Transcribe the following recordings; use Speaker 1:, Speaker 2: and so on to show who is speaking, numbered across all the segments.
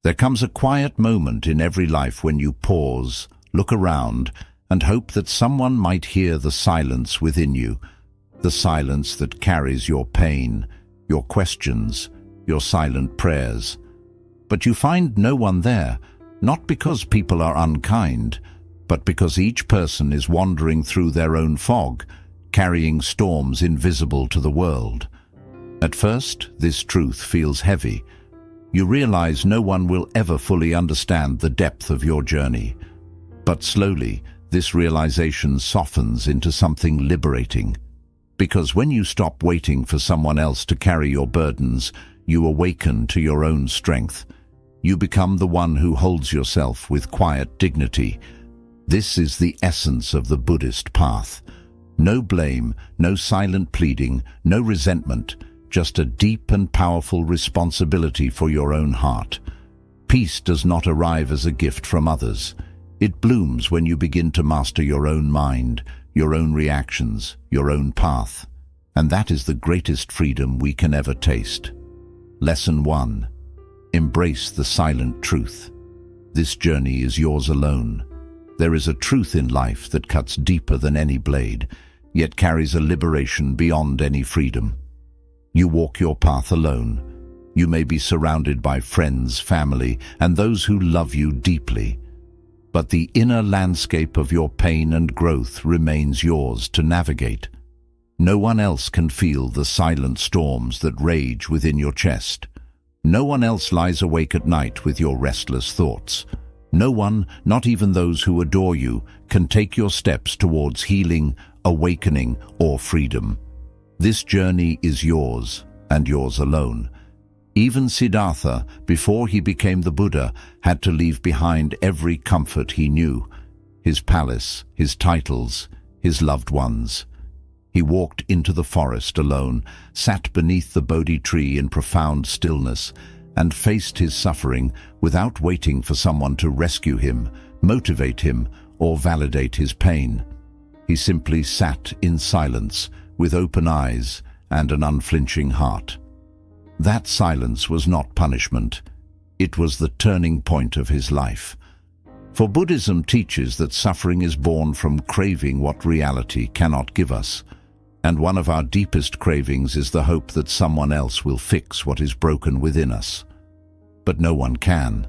Speaker 1: There comes a quiet moment in every life when you pause, look around, and hope that someone might hear the silence within you, the silence that carries your pain, your questions, your silent prayers. But you find no one there, not because people are unkind, but because each person is wandering through their own fog, carrying storms invisible to the world. At first, this truth feels heavy. You realize no one will ever fully understand the depth of your journey. But slowly, this realization softens into something liberating. Because when you stop waiting for someone else to carry your burdens, you awaken to your own strength. You become the one who holds yourself with quiet dignity. This is the essence of the Buddhist path. No blame, no silent pleading, no resentment, just a deep and powerful responsibility for your own heart. Peace does not arrive as a gift from others. It blooms when you begin to master your own mind, your own reactions, your own path. And that is the greatest freedom we can ever taste. Lesson 1. Embrace the silent truth. This journey is yours alone. There is a truth in life that cuts deeper than any blade, yet carries a liberation beyond any freedom. You walk your path alone. You may be surrounded by friends, family, and those who love you deeply. But the inner landscape of your pain and growth remains yours to navigate. No one else can feel the silent storms that rage within your chest. No one else lies awake at night with your restless thoughts. No one, not even those who adore you, can take your steps towards healing, awakening, or freedom. This journey is yours, and yours alone. Even Siddhartha, before he became the Buddha, had to leave behind every comfort he knew: his palace, his titles, his loved ones. He walked into the forest alone, sat beneath the Bodhi tree in profound stillness, and faced his suffering without waiting for someone to rescue him, motivate him, or validate his pain. He simply sat in silence, with open eyes and an unflinching heart. That silence was not punishment. It was the turning point of his life. For Buddhism teaches that suffering is born from craving what reality cannot give us. And one of our deepest cravings is the hope that someone else will fix what is broken within us. But no one can.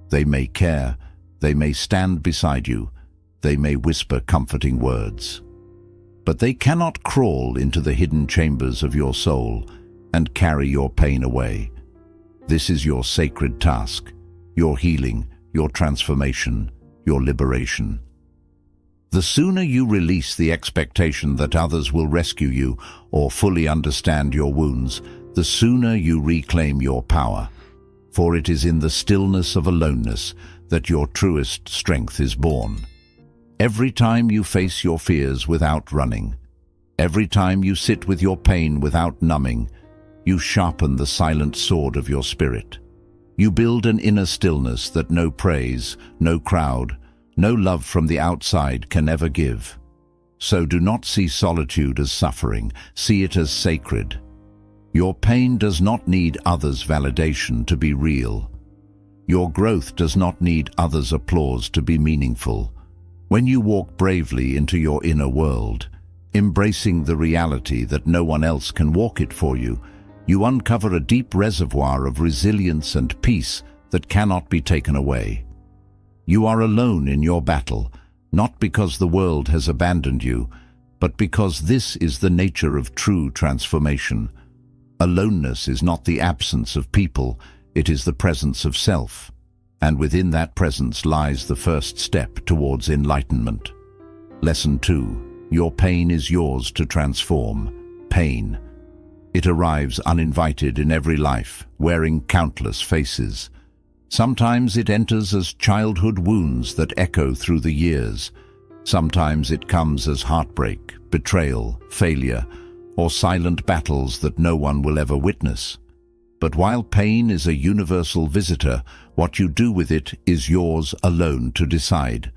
Speaker 1: They may care, they may stand beside you, they may whisper comforting words. But they cannot crawl into the hidden chambers of your soul and carry your pain away. This is your sacred task, your healing, your transformation, your liberation. The sooner you release the expectation that others will rescue you or fully understand your wounds, the sooner you reclaim your power. For it is in the stillness of aloneness that your truest strength is born. Every time you face your fears without running, every time you sit with your pain without numbing, you sharpen the silent sword of your spirit. You build an inner stillness that no praise, no crowd, no love from the outside can ever give. So do not see solitude as suffering, see it as sacred. Your pain does not need others' validation to be real. Your growth does not need others' applause to be meaningful. When you walk bravely into your inner world, embracing the reality that no one else can walk it for you, you uncover a deep reservoir of resilience and peace that cannot be taken away. You are alone in your battle, not because the world has abandoned you, but because this is the nature of true transformation. Aloneness is not the absence of people, it is the presence of self. And within that presence lies the first step towards enlightenment. Lesson 2. Your pain is yours to transform. Pain. It arrives uninvited in every life, wearing countless faces. Sometimes it enters as childhood wounds that echo through the years. Sometimes it comes as heartbreak, betrayal, failure, or silent battles that no one will ever witness. But while pain is a universal visitor, what you do with it is yours alone to decide.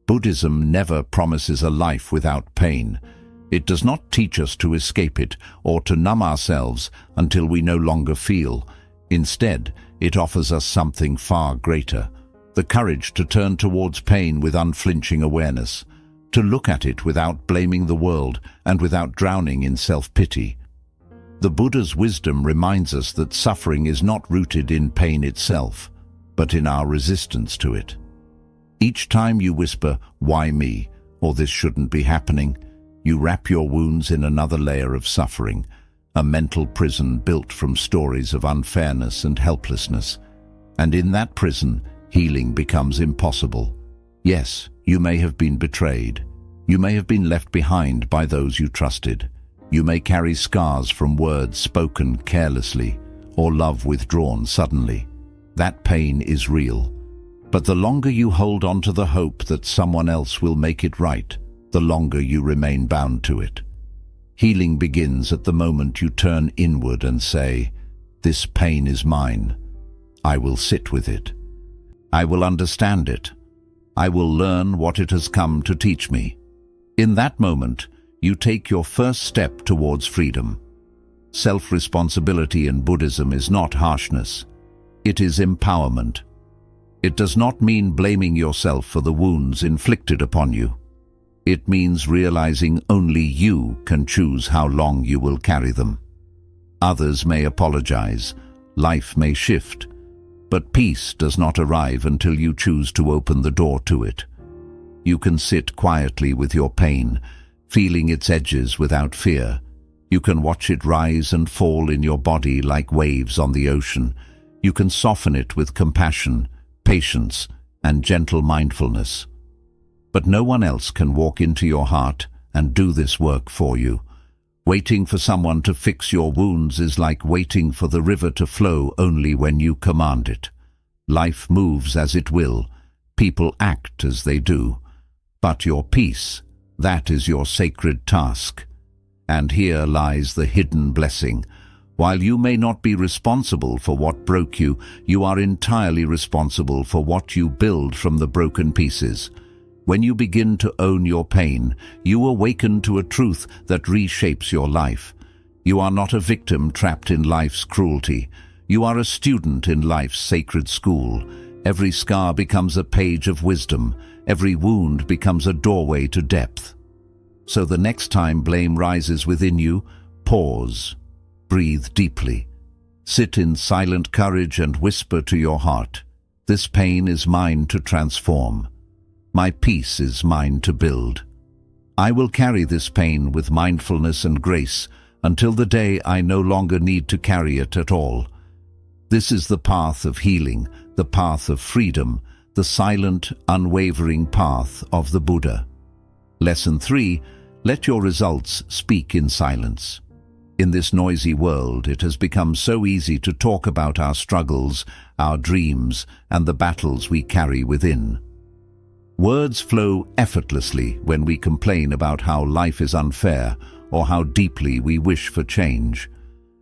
Speaker 1: Buddhism never promises a life without pain. It does not teach us to escape it or to numb ourselves until we no longer feel. Instead, it offers us something far greater: the courage to turn towards pain with unflinching awareness, to look at it without blaming the world and without drowning in self-pity. The Buddha's wisdom reminds us that suffering is not rooted in pain itself, but in our resistance to it. Each time you whisper, "Why me?" or "This shouldn't be happening," you wrap your wounds in another layer of suffering, a mental prison built from stories of unfairness and helplessness. And in that prison, healing becomes impossible. Yes, you may have been betrayed. You may have been left behind by those you trusted. You may carry scars from words spoken carelessly or love withdrawn suddenly. That pain is real. But the longer you hold on to the hope that someone else will make it right, the longer you remain bound to it. Healing begins at the moment you turn inward and say, "This pain is mine. I will sit with it. I will understand it. I will learn what it has come to teach me." In that moment, you take your first step towards freedom. Self-responsibility in Buddhism is not harshness. It is empowerment. It does not mean blaming yourself for the wounds inflicted upon you. It means realizing only you can choose how long you will carry them. Others may apologize, life may shift, but peace does not arrive until you choose to open the door to it. You can sit quietly with your pain, feeling its edges without fear. You can watch it rise and fall in your body like waves on the ocean. You can soften it with compassion, patience, and gentle mindfulness. But no one else can walk into your heart and do this work for you. Waiting for someone to fix your wounds is like waiting for the river to flow only when you command it. Life moves as it will. People act as they do. But your peace, that is your sacred task. And here lies the hidden blessing. While you may not be responsible for what broke you, you are entirely responsible for what you build from the broken pieces. When you begin to own your pain, you awaken to a truth that reshapes your life. You are not a victim trapped in life's cruelty. You are a student in life's sacred school. Every scar becomes a page of wisdom. Every wound becomes a doorway to depth. So the next time blame rises within you, pause. Breathe deeply. Sit in silent courage and whisper to your heart, "This pain is mine to transform. My peace is mine to build. I will carry this pain with mindfulness and grace until the day I no longer need to carry it at all." This is the path of healing, the path of freedom, the silent, unwavering path of the Buddha. Lesson 3. Let your results speak in silence. In this noisy world, it has become so easy to talk about our struggles, our dreams, and the battles we carry within. Words flow effortlessly when we complain about how life is unfair or how deeply we wish for change.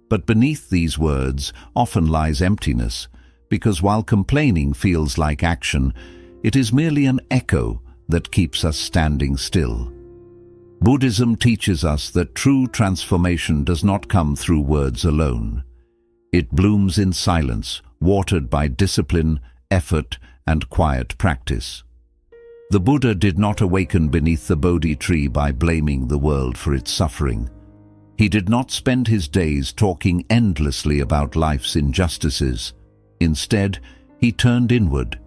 Speaker 1: But beneath these words often lies emptiness, because while complaining feels like action, it is merely an echo that keeps us standing still. Buddhism teaches us that true transformation does not come through words alone. It blooms in silence, watered by discipline, effort, and quiet practice. The Buddha did not awaken beneath the Bodhi tree by blaming the world for its suffering. He did not spend his days talking endlessly about life's injustices. Instead, he turned inward.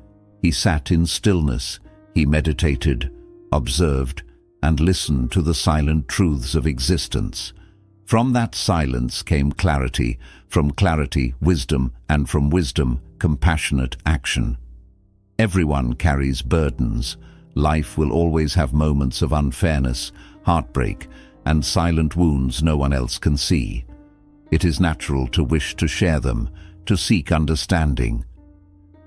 Speaker 1: He sat in stillness. He meditated, observed, and listened to the silent truths of existence. From that silence came clarity, from clarity, wisdom, and from wisdom, compassionate action. Everyone carries burdens. Life will always have moments of unfairness, heartbreak, and silent wounds no one else can see. It is natural to wish to share them, to seek understanding.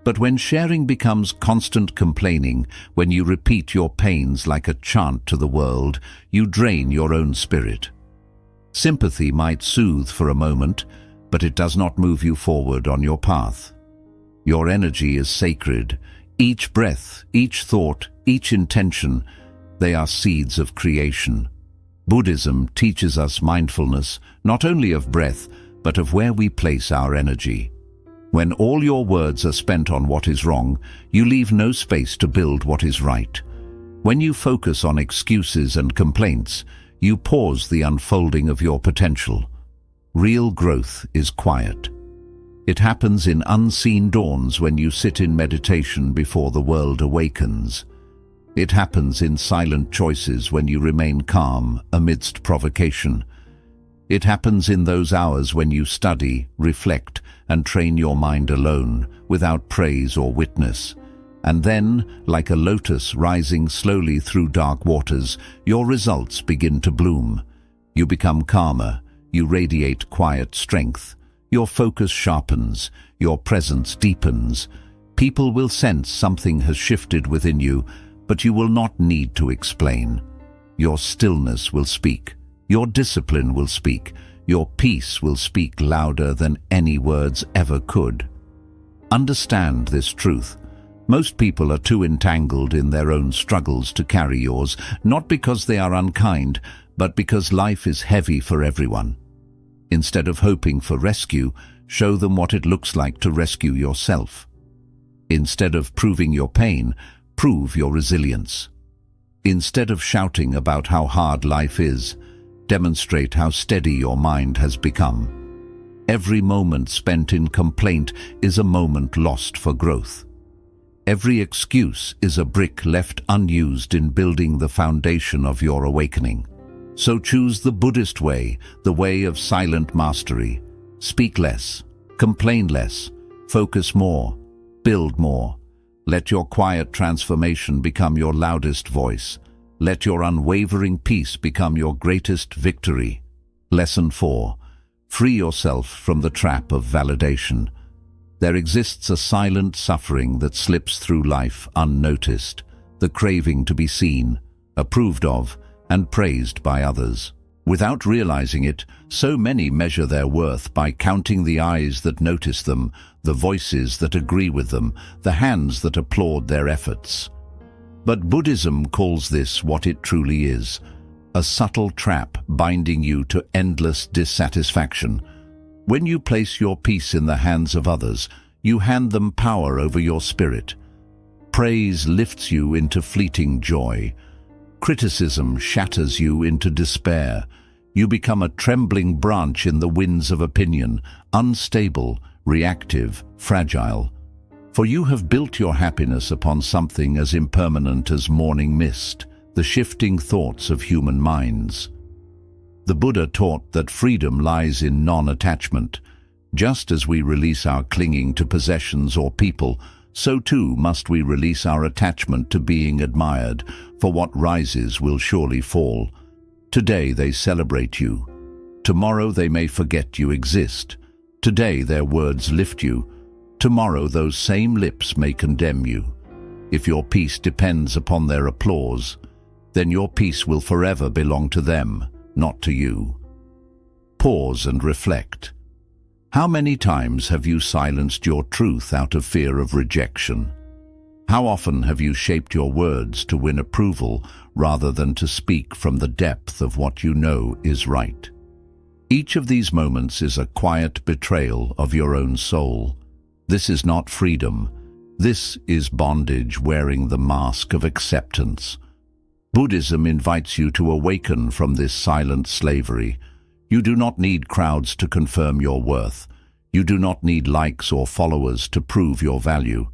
Speaker 1: But when sharing becomes constant complaining, when you repeat your pains like a chant to the world, you drain your own spirit. Sympathy might soothe for a moment, but it does not move you forward on your path. Your energy is sacred. Each breath, each thought, each intention, they are seeds of creation. Buddhism teaches us mindfulness, not only of breath, but of where we place our energy. When all your words are spent on what is wrong, you leave no space to build what is right. When you focus on excuses and complaints, you pause the unfolding of your potential. Real growth is quiet. It happens in unseen dawns when you sit in meditation before the world awakens. It happens in silent choices when you remain calm amidst provocation. It happens in those hours when you study, reflect, and train your mind alone, without praise or witness. And then, like a lotus rising slowly through dark waters, your results begin to bloom. You become calmer, you radiate quiet strength. Your focus sharpens, your presence deepens. People will sense something has shifted within you, but you will not need to explain. Your stillness will speak. Your discipline will speak. Your peace will speak louder than any words ever could. Understand this truth. Most people are too entangled in their own struggles to carry yours, not because they are unkind, but because life is heavy for everyone. Instead of hoping for rescue, show them what it looks like to rescue yourself. Instead of proving your pain, prove your resilience. Instead of shouting about how hard life is, demonstrate how steady your mind has become. Every moment spent in complaint is a moment lost for growth. Every excuse is a brick left unused in building the foundation of your awakening. So choose the Buddhist way, the way of silent mastery. Speak less, complain less, focus more, build more. Let your quiet transformation become your loudest voice. Let your unwavering peace become your greatest victory. Lesson 4. Free yourself from the trap of validation. There exists a silent suffering that slips through life unnoticed, the craving to be seen, approved of, and praised by others. Without realizing it, so many measure their worth by counting the eyes that notice them, the voices that agree with them, the hands that applaud their efforts. But Buddhism calls this what it truly is, a subtle trap binding you to endless dissatisfaction. When you place your peace in the hands of others, you hand them power over your spirit. Praise lifts you into fleeting joy. Criticism shatters you into despair. You become a trembling branch in the winds of opinion, unstable, reactive, fragile. For you have built your happiness upon something as impermanent as morning mist, the shifting thoughts of human minds. The Buddha taught that freedom lies in non-attachment. Just as we release our clinging to possessions or people, so too must we release our attachment to being admired, for what rises will surely fall. Today they celebrate you. Tomorrow they may forget you exist. Today their words lift you. Tomorrow those same lips may condemn you. If your peace depends upon their applause, then your peace will forever belong to them, not to you. Pause and reflect. How many times have you silenced your truth out of fear of rejection? How often have you shaped your words to win approval rather than to speak from the depth of what you know is right? Each of these moments is a quiet betrayal of your own soul. This is not freedom. This is bondage wearing the mask of acceptance. Buddhism invites you to awaken from this silent slavery. You do not need crowds to confirm your worth. You do not need likes or followers to prove your value.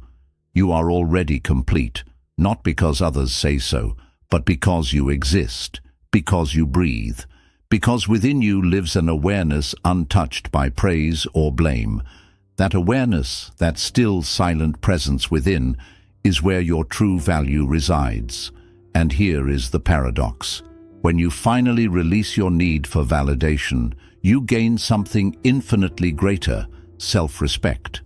Speaker 1: You are already complete, not because others say so, but because you exist, because you breathe, because within you lives an awareness untouched by praise or blame. That awareness, that still silent presence within, is where your true value resides. And here is the paradox. When you finally release your need for validation, you gain something infinitely greater, self-respect.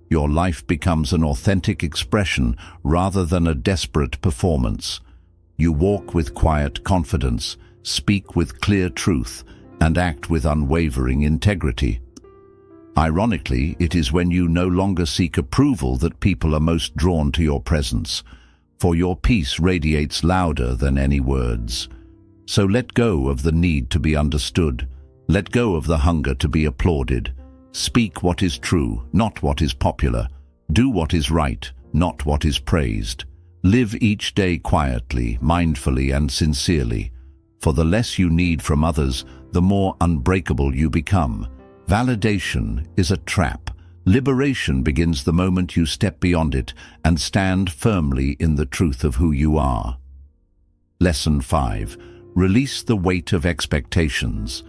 Speaker 1: Your life becomes an authentic expression rather than a desperate performance. You walk with quiet confidence, speak with clear truth, and act with unwavering integrity. Ironically, it is when you no longer seek approval that people are most drawn to your presence, for your peace radiates louder than any words. So let go of the need to be understood. Let go of the hunger to be applauded. Speak what is true, not what is popular. Do what is right, not what is praised. Live each day quietly, mindfully, and sincerely. For the less you need from others, the more unbreakable you become. Validation is a trap. Liberation begins the moment you step beyond it and stand firmly in the truth of who you are. Lesson 5. Release the weight of expectations.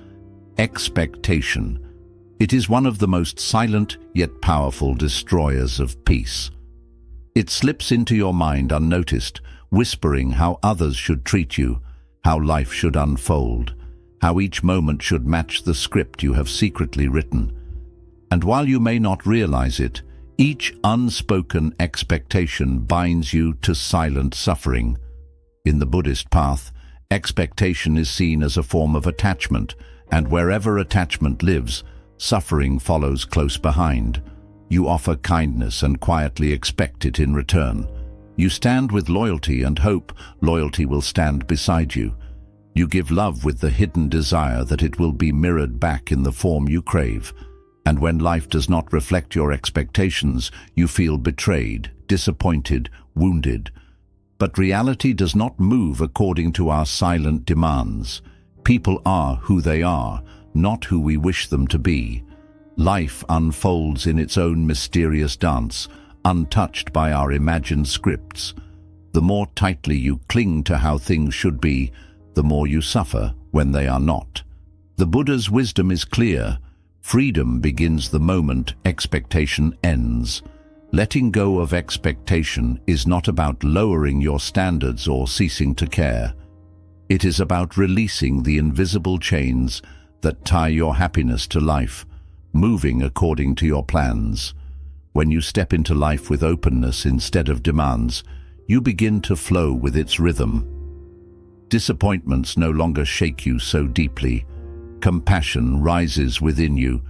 Speaker 1: Expectation. It is one of the most silent yet powerful destroyers of peace. It slips into your mind unnoticed, whispering how others should treat you, how life should unfold, how each moment should match the script you have secretly written. And while you may not realize it, each unspoken expectation binds you to silent suffering. In the Buddhist path, expectation is seen as a form of attachment, and wherever attachment lives, suffering follows close behind. You offer kindness and quietly expect it in return. You stand with loyalty and hope loyalty will stand beside you. You give love with the hidden desire that it will be mirrored back in the form you crave. And when life does not reflect your expectations, you feel betrayed, disappointed, wounded. But reality does not move according to our silent demands. People are who they are, not who we wish them to be. Life unfolds in its own mysterious dance, untouched by our imagined scripts. The more tightly you cling to how things should be, the more you suffer when they are not. The Buddha's wisdom is clear. Freedom begins the moment expectation ends. Letting go of expectation is not about lowering your standards or ceasing to care. It is about releasing the invisible chains that tie your happiness to life, moving according to your plans. When you step into life with openness instead of demands, you begin to flow with its rhythm. Disappointments no longer shake you so deeply. Compassion rises within you,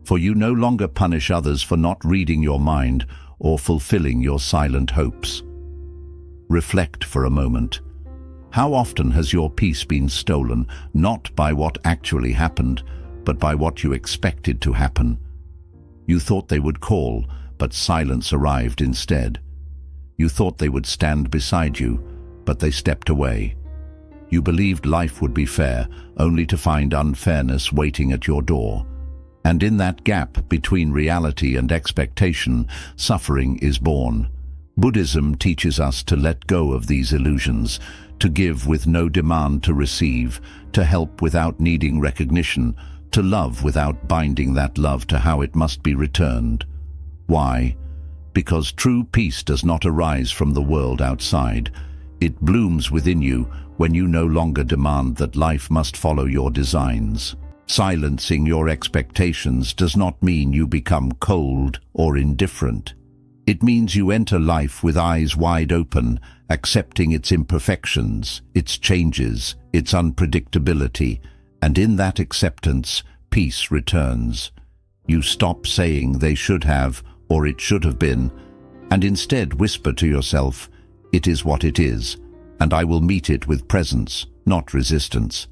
Speaker 1: for you no longer punish others for not reading your mind or fulfilling your silent hopes. Reflect for a moment. How often has your peace been stolen, not by what actually happened, but by what you expected to happen? You thought they would call, but silence arrived instead. You thought they would stand beside you, but they stepped away. You believed life would be fair, only to find unfairness waiting at your door. And in that gap between reality and expectation, suffering is born. Buddhism teaches us to let go of these illusions, to give with no demand to receive, to help without needing recognition, to love without binding that love to how it must be returned. Why? Because true peace does not arise from the world outside. It blooms within you when you no longer demand that life must follow your designs. Silencing your expectations does not mean you become cold or indifferent. It means you enter life with eyes wide open, accepting its imperfections, its changes, its unpredictability, and in that acceptance, peace returns. You stop saying they should have or it should have been, and instead whisper to yourself, "It is what it is, and I will meet it with presence, not resistance."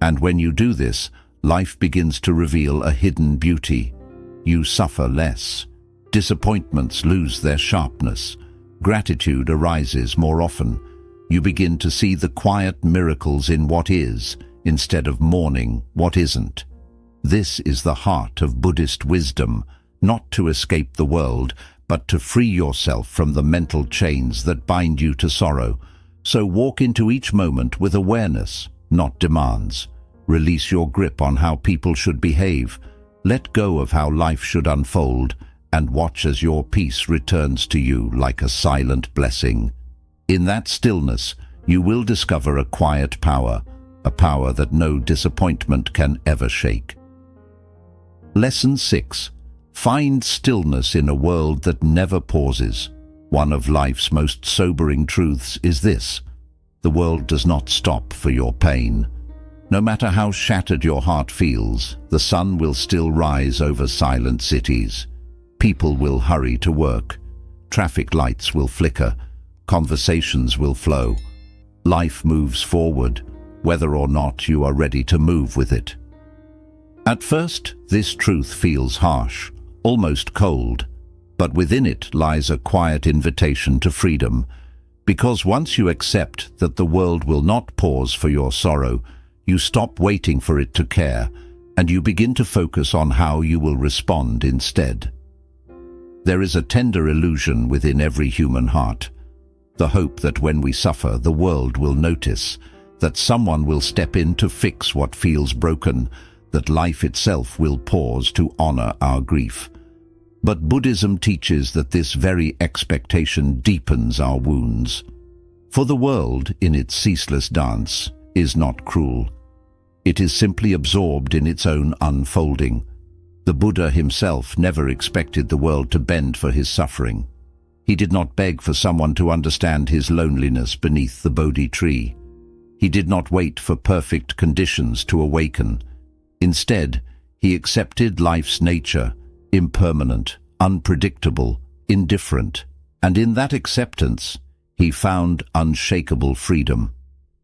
Speaker 1: And when you do this, life begins to reveal a hidden beauty. You suffer less. Disappointments lose their sharpness. Gratitude arises more often. You begin to see the quiet miracles in what is, instead of mourning what isn't. This is the heart of Buddhist wisdom, not to escape the world, but to free yourself from the mental chains that bind you to sorrow. So walk into each moment with awareness, not demands. Release your grip on how people should behave. Let go of how life should unfold, and watch as your peace returns to you like a silent blessing. In that stillness, you will discover a quiet power, a power that no disappointment can ever shake. Lesson 6. Find stillness in a world that never pauses. One of life's most sobering truths is this: the world does not stop for your pain. No matter how shattered your heart feels, the sun will still rise over silent cities. People will hurry to work. Traffic lights will flicker. Conversations will flow. Life moves forward, whether or not you are ready to move with it. At first, this truth feels harsh, almost cold, but within it lies a quiet invitation to freedom, because once you accept that the world will not pause for your sorrow, you stop waiting for it to care, and you begin to focus on how you will respond instead. There is a tender illusion within every human heart, the hope that when we suffer, the world will notice, that someone will step in to fix what feels broken, that life itself will pause to honor our grief. But Buddhism teaches that this very expectation deepens our wounds. For the world, in its ceaseless dance, is not cruel. It is simply absorbed in its own unfolding. The Buddha himself never expected the world to bend for his suffering. He did not beg for someone to understand his loneliness beneath the Bodhi tree. He did not wait for perfect conditions to awaken. Instead, he accepted life's nature, impermanent, unpredictable, indifferent, and in that acceptance, he found unshakable freedom.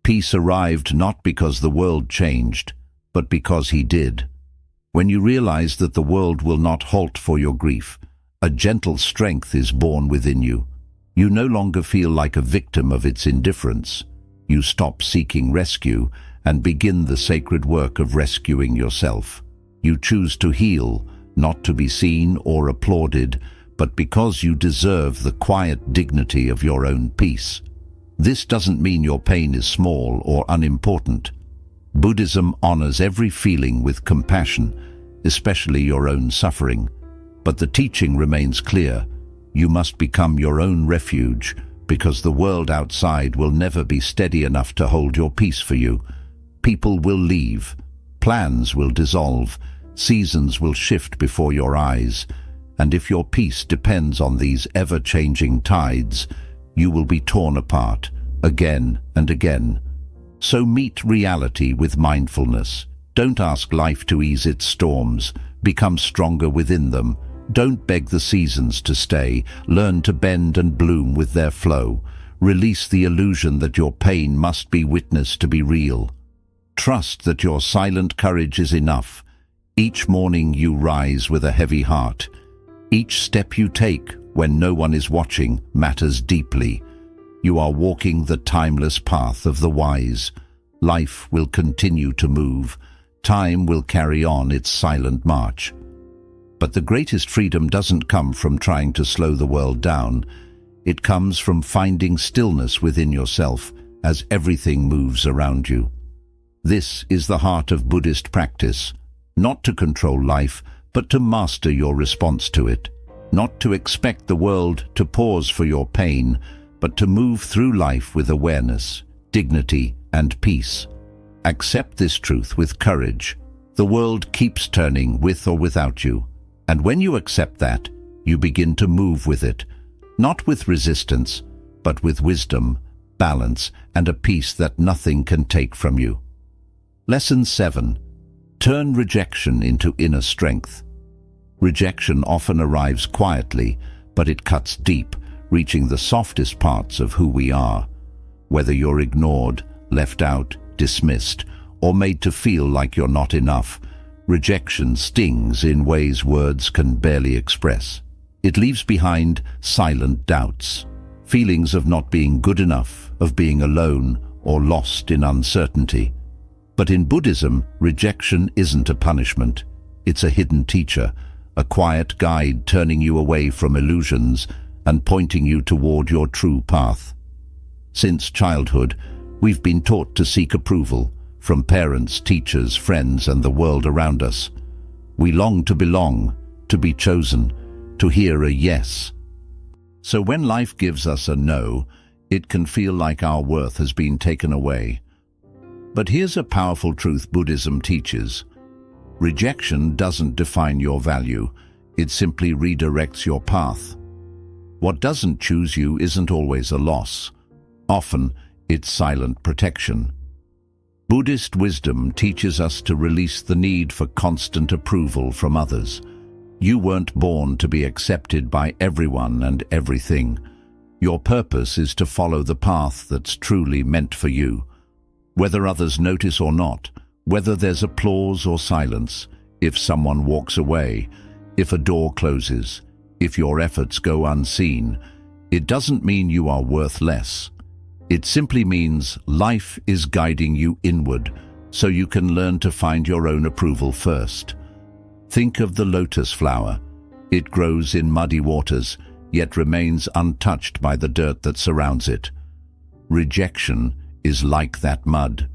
Speaker 1: Peace arrived not because the world changed, but because he did. When you realize that the world will not halt for your grief, a gentle strength is born within you. You no longer feel like a victim of its indifference. You stop seeking rescue and begin the sacred work of rescuing yourself. You choose to heal, not to be seen or applauded, but because you deserve the quiet dignity of your own peace. This doesn't mean your pain is small or unimportant. Buddhism honors every feeling with compassion, especially your own suffering. But the teaching remains clear. You must become your own refuge, because the world outside will never be steady enough to hold your peace for you. People will leave, plans will dissolve, seasons will shift before your eyes, and if your peace depends on these ever-changing tides, you will be torn apart, again and again. So meet reality with mindfulness. Don't ask life to ease its storms. Become stronger within them. Don't beg the seasons to stay. Learn to bend and bloom with their flow. Release the illusion that your pain must be witnessed to be real. Trust that your silent courage is enough. Each morning you rise with a heavy heart. Each step you take when no one is watching matters deeply. You are walking the timeless path of the wise. Life will continue to move. Time will carry on its silent march. But the greatest freedom doesn't come from trying to slow the world down. It comes from finding stillness within yourself as everything moves around you. This is the heart of Buddhist practice, not to control life, but to master your response to it, not to expect the world to pause for your pain, but to move through life with awareness, dignity, and peace. Accept this truth with courage. The world keeps turning with or without you, and when you accept that, you begin to move with it, not with resistance, but with wisdom, balance, and a peace that nothing can take from you. Lesson 7. Turn rejection into inner strength. Rejection often arrives quietly, but it cuts deep, reaching the softest parts of who we are. Whether you're ignored, left out, dismissed, or made to feel like you're not enough, rejection stings in ways words can barely express. It leaves behind silent doubts, feelings of not being good enough, of being alone, or lost in uncertainty. But in Buddhism, rejection isn't a punishment. It's a hidden teacher, a quiet guide turning you away from illusions and pointing you toward your true path. Since childhood, we've been taught to seek approval from parents, teachers, friends, and the world around us. We long to belong, to be chosen, to hear a yes. So when life gives us a no, it can feel like our worth has been taken away. But here's a powerful truth Buddhism teaches. Rejection doesn't define your value, it simply redirects your path. What doesn't choose you isn't always a loss. Often, it's silent protection. Buddhist wisdom teaches us to release the need for constant approval from others. You weren't born to be accepted by everyone and everything. Your purpose is to follow the path that's truly meant for you. Whether others notice or not, whether there's applause or silence, if someone walks away, if a door closes, if your efforts go unseen, it doesn't mean you are worth less. It simply means life is guiding you inward, so you can learn to find your own approval first. Think of the lotus flower. It grows in muddy waters, yet remains untouched by the dirt that surrounds it. Rejection is like that mud.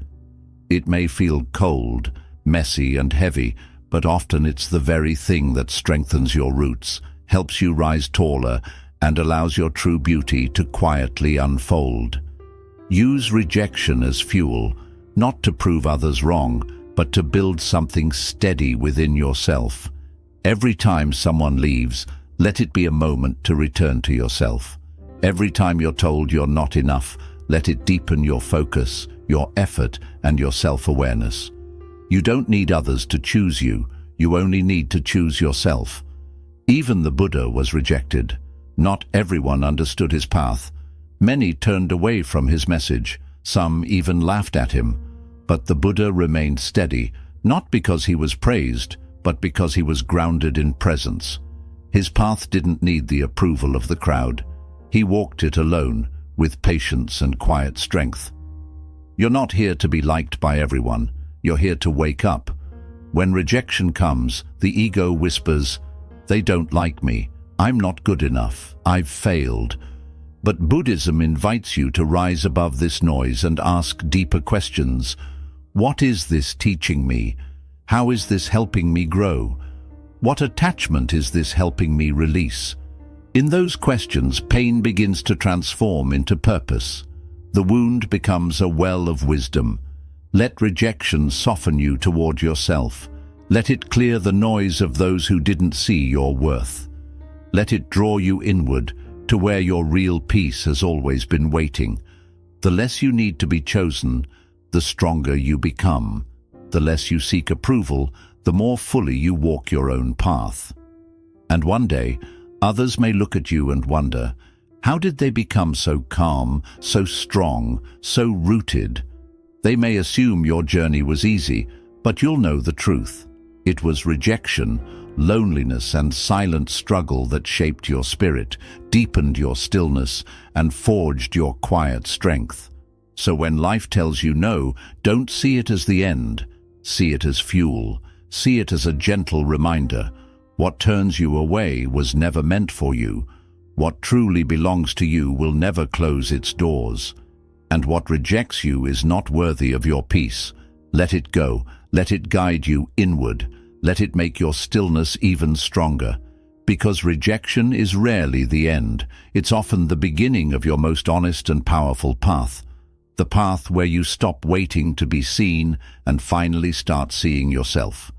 Speaker 1: It may feel cold, messy and heavy, but often it's the very thing that strengthens your roots, helps you rise taller, and allows your true beauty to quietly unfold. Use rejection as fuel, not to prove others wrong, but to build something steady within yourself. Every time someone leaves, let it be a moment to return to yourself. Every time you're told you're not enough, let it deepen your focus, your effort, and your self-awareness. You don't need others to choose you, you only need to choose yourself. Even the Buddha was rejected. Not everyone understood his path. Many turned away from his message, some even laughed at him. But the Buddha remained steady, not because he was praised, but because he was grounded in presence. His path didn't need the approval of the crowd. He walked it alone, with patience and quiet strength. You're not here to be liked by everyone. You're here to wake up. When rejection comes, the ego whispers, "They don't like me. I'm not good enough. I've failed." But Buddhism invites you to rise above this noise and ask deeper questions. What is this teaching me? How is this helping me grow? What attachment is this helping me release? In those questions, pain begins to transform into purpose. The wound becomes a well of wisdom. Let rejection soften you toward yourself. Let it clear the noise of those who didn't see your worth. Let it draw you inward to where your real peace has always been waiting. The less you need to be chosen, the stronger you become. The less you seek approval, the more fully you walk your own path. And one day, others may look at you and wonder, how did they become so calm, so strong, so rooted? They may assume your journey was easy, but you'll know the truth. It was rejection, loneliness, and silent struggle that shaped your spirit, deepened your stillness, and forged your quiet strength. So when life tells you no, don't see it as the end. See it as fuel. See it as a gentle reminder. What turns you away was never meant for you. What truly belongs to you will never close its doors. And what rejects you is not worthy of your peace. Let it go. Let it guide you inward. Let it make your stillness even stronger. Because rejection is rarely the end. It's often the beginning of your most honest and powerful path. The path where you stop waiting to be seen and finally start seeing yourself.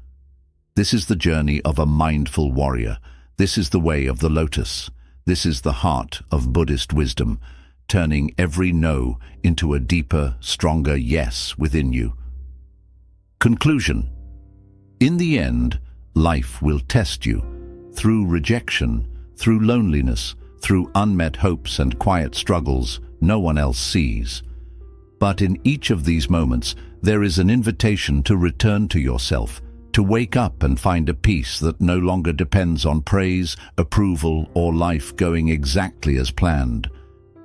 Speaker 1: This is the journey of a mindful warrior. This is the way of the lotus. This is the heart of Buddhist wisdom, turning every no into a deeper, stronger yes within you. Conclusion. In the end, life will test you. Through rejection, through loneliness, through unmet hopes and quiet struggles no one else sees. But in each of these moments, there is an invitation to return to yourself, to wake up and find a peace that no longer depends on praise, approval, or life going exactly as planned.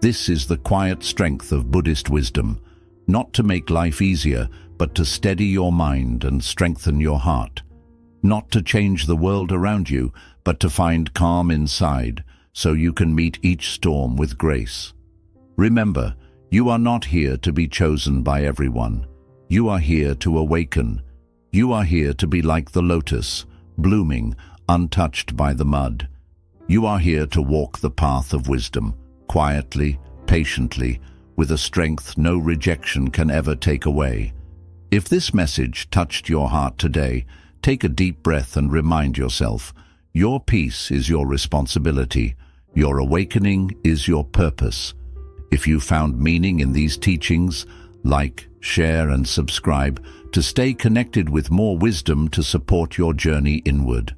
Speaker 1: This is the quiet strength of Buddhist wisdom, not to make life easier, but to steady your mind and strengthen your heart. Not to change the world around you, but to find calm inside, so you can meet each storm with grace. Remember, you are not here to be chosen by everyone. You are here to awaken. You are here to be like the lotus, blooming, untouched by the mud. You are here to walk the path of wisdom, quietly, patiently, with a strength no rejection can ever take away. If this message touched your heart today, take a deep breath and remind yourself, your peace is your responsibility. Your awakening is your purpose. If you found meaning in these teachings, like, share, and subscribe to stay connected with more wisdom to support your journey inward.